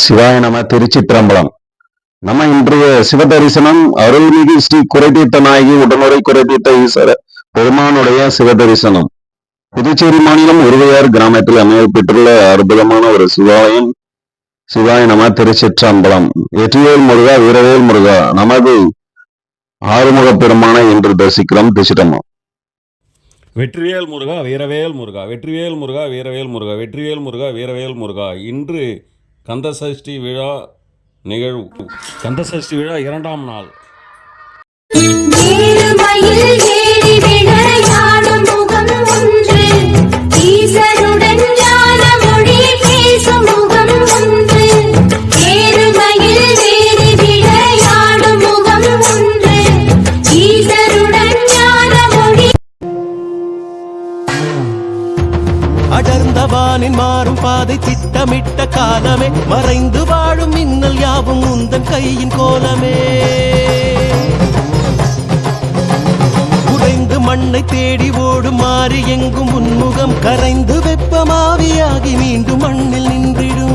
சிவாய நம. திருச்சிற்றம்பலம். நம்ம இன்றைய சிவதரிசனம் அருள்மிகு ஸ்ரீ குறைதீர்த்த நாயகி உடனுரை குறைதீர்த்த ஈஸ்வர பெருமானுடைய சிவதரிசனம். புதுச்சேரி மாநிலம் உருவையார் கிராமத்தில் அமையப்பெற்றுள்ள அற்புதமான ஒரு சிவாலயம். சிவாய நம. திருச்சிற்றம்பலம். வெற்றிவேல் முருகா, வீரவேல் முருகா. நமது ஆறுமுக பெருமானை இன்று தரிசிக்கிறோம். திருச்சிற்றம்பலம். வெற்றிவேல் முருகா, வீரவேல் முருகா. வெற்றிவேல் முருகா, வீரவேல் முருகா. வெற்றிவேல் முருகா, வீரவேல் முருகா. இன்று கந்தசஷ்டி விழா நிகழ்வு. கந்தசஷ்டி விழா 2ஆம் நாள். அடர்ந்தவானின் மாறும் பாதை திட்டமிட்ட காலமே, மறைந்து வாழும் மின்னல் யாவும் உந்தன் கையின் கோலமே. உடைந்து மண்ணை தேடி ஓடும் மாறி எங்கும் உன்முகம் கரைந்து வெப்பமாவியாகி மீண்டும் மண்ணில் நின்றிடும்.